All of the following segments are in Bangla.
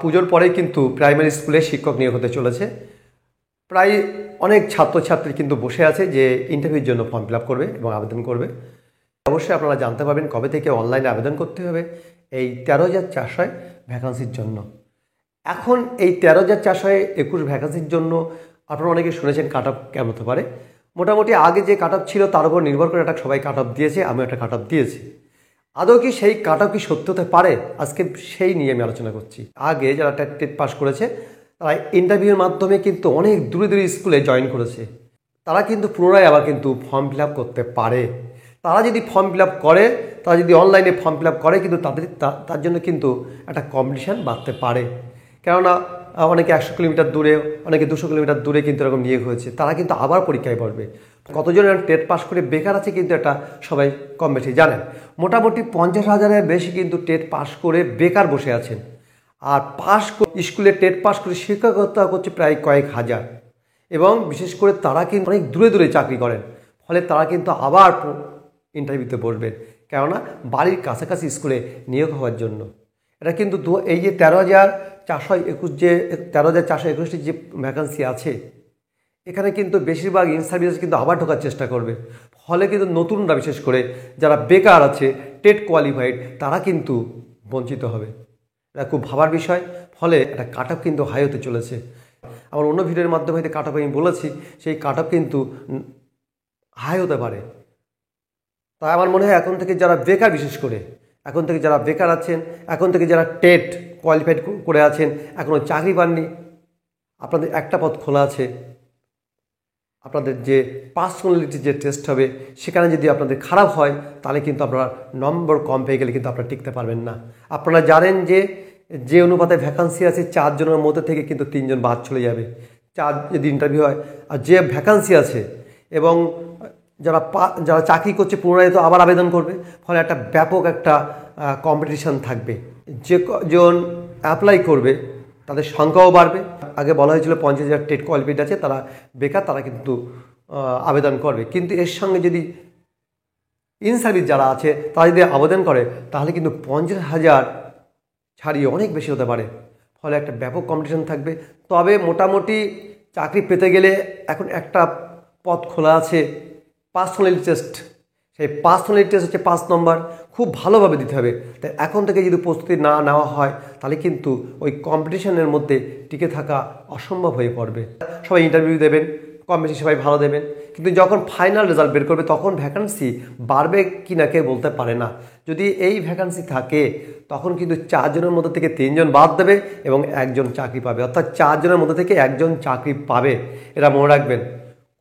পুজোর পরে কিন্তু প্রাইমারি স্কুলে শিক্ষক নিয়োগ হতে চলেছে। প্রায় অনেক ছাত্রছাত্রী কিন্তু বসে আছে যে ইন্টারভিউর জন্য ফর্ম ফিল আপ করবে এবং আবেদন করবে। অবশ্যই আপনারা জানতে পারবেন কবে থেকে অনলাইনে আবেদন করতে হবে এই 13,400 ভ্যাকান্সির জন্য। এখন এই 13,421 ভ্যাকান্সির জন্য আপনারা অনেকে শুনেছেন কাট অফ কেমন হতে পারে। মোটামুটি আগে যে কাট অফ ছিল তার উপর নির্ভর করে একটা সবাই কাট অফ দিয়েছে, আমিও একটা কাট অফ দিয়েছি। আদৌ কি সেই কাট অফ কি সত্য হতে পারে? আজকে সেই নিয়ে আমি আলোচনা করছি। আগে যারা টেট পাস করেছে তারা ইন্টারভিউর মাধ্যমে কিন্তু অনেক দূরে দূরে স্কুলে জয়েন করেছে, তারা কিন্তু পুনরায় আবার কিন্তু ফর্ম ফিল আপ করতে পারে। তারা যদি ফর্ম ফিল আপ করে, তারা যদি অনলাইনে ফর্ম ফিল আপ করে, কিন্তু তার জন্য কিন্তু একটা কম্পিটিশান বাড়তে পারে। কেননা অনেকে 100 কিলোমিটার দূরে, অনেকে 200 কিলোমিটার দূরে কিন্তু এরকম নিয়োগ হয়েছে, তারা কিন্তু আবার পরীক্ষায় বসবে। কতজন টেট পাস করে বেকার আছে কিন্তু এটা সবাই কম বেশি জানেন। মোটামুটি 50,000-এর বেশি কিন্তু টেট পাস করে বেকার বসে আছেন। আর স্কুলে টেট পাস করে শিক্ষকতা করছে প্রায় কয়েক হাজার, এবং বিশেষ করে তারা কিন্তু অনেক দূরে দূরে চাকরি করেন। ফলে তারা কিন্তু আবার ইন্টারভিউতে বসবেন, কেননা বাড়ির কাছাকাছি স্কুলে নিয়োগ হওয়ার জন্য। এটা কিন্তু এই যে 13,421 যে ভ্যাকান্সি আছে, এখানে কিন্তু বেশিরভাগ ইনসার্ভিস কিন্তু আবার ঢোকার চেষ্টা করবে। ফলে কিন্তু নতুনরা, বিশেষ করে যারা বেকার আছে টেট কোয়ালিফাইড, তারা কিন্তু বঞ্চিত হবে। এটা খুব ভাবার বিষয়। ফলে একটা কাট অফ কিন্তু হাই হতে চলেছে। আমার অন্য ভিডিওর মাধ্যমে হয়তো কাট অফ আমি বলেছি, সেই কাট অফ কিন্তু হাই হতে পারে। তাই আমার মনে হয় এখন থেকে যারা বেকার, বিশেষ করে এখন থেকে যারা বেকার আছেন, এখন থেকে যারা টেট কোয়ালিফাইড করে আছেন, এখনও চাকরি পাননি, আপনাদের একটা পথ খোলা আছে। আপনাদের যে পার্সোনালিটি যে টেস্ট হবে, সেখানে যদি আপনাদের খারাপ হয়, তাহলে কিন্তু আপনারা নম্বর কম পেয়ে গেলে কিন্তু আপনারা টিকতে পারবেন না। আপনারা জানেন যে অনুপাতে ভ্যাকান্সি আছে, 4 জনের মধ্যে থেকে কিন্তু 3 জন বাদ চলে যাবে। 4 যদি ইন্টারভিউ হয়, আর যে ভ্যাকান্সি আছে এবং যারা চাকরি করছে পুনরায় তো আবার আবেদন করবে। ফলে একটা ব্যাপক একটা কম্পিটিশান থাকবে। যে জন অ্যাপ্লাই করবে তাদের সংখ্যাও বাড়বে। আগে বলা হয়েছিল 50,000 টেট কোয়ালিফাইড আছে, তারা বেকার, তারা কিন্তু আবেদন করবে। কিন্তু এর সঙ্গে যদি ইন সার্ভিস যারা আছে তারা যদি আবেদন করে, তাহলে কিন্তু 50,000 ছাড়িয়ে অনেক বেশি হতে পারে। ফলে একটা ব্যাপক কম্পিটিশান থাকবে। তবে মোটামুটি চাকরি পেতে গেলে এখন একটা পথ খোলা আছে, পার্সোনালিটি টেস্ট। সেই পার্সোনালিটি টেস্ট হচ্ছে 5 নম্বর, খুব ভালোভাবে দিতে হবে। তাই এখন থেকে যদি প্রস্তুতি না নেওয়া হয়, তাহলে কিন্তু ওই কম্পিটিশনের মধ্যে টিকে থাকা অসম্ভব হয়ে পড়বে। সবাই ইন্টারভিউ দেবেন, কম বেশি সবাই ভালো দেবেন, কিন্তু যখন ফাইনাল রেজাল্ট বের করবে তখন ভ্যাকান্সি বাড়বে কি না কেউ বলতে পারে না। যদি এই ভ্যাকান্সি থাকে, তখন কিন্তু 4 জনের মধ্যে থেকে 3 জন বাদ দেবে এবং 1 জন চাকরি পাবে। অর্থাৎ 4 জনের মধ্যে থেকে 1 জন চাকরি পাবে। এটা মনে রাখবেন,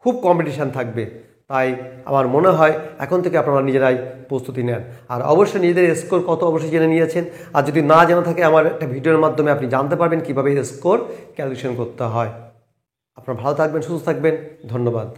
খুব কম্পিটিশান থাকবে। তাই আমার মনে হয় এখন থেকে আপনারা নিজেরাই প্রস্তুতি নেন। আর অবশ্যই নিজেদের স্কোর কত অবশ্যই জেনে নিয়েছেন। আর যদি না জানা থাকে, আমার একটা ভিডিওর মাধ্যমে আপনি জানতে পারবেন কীভাবে স্কোর ক্যালকুলেশন করতে হয়। আপনারা ভালো থাকবেন, সুস্থ থাকবেন। ধন্যবাদ।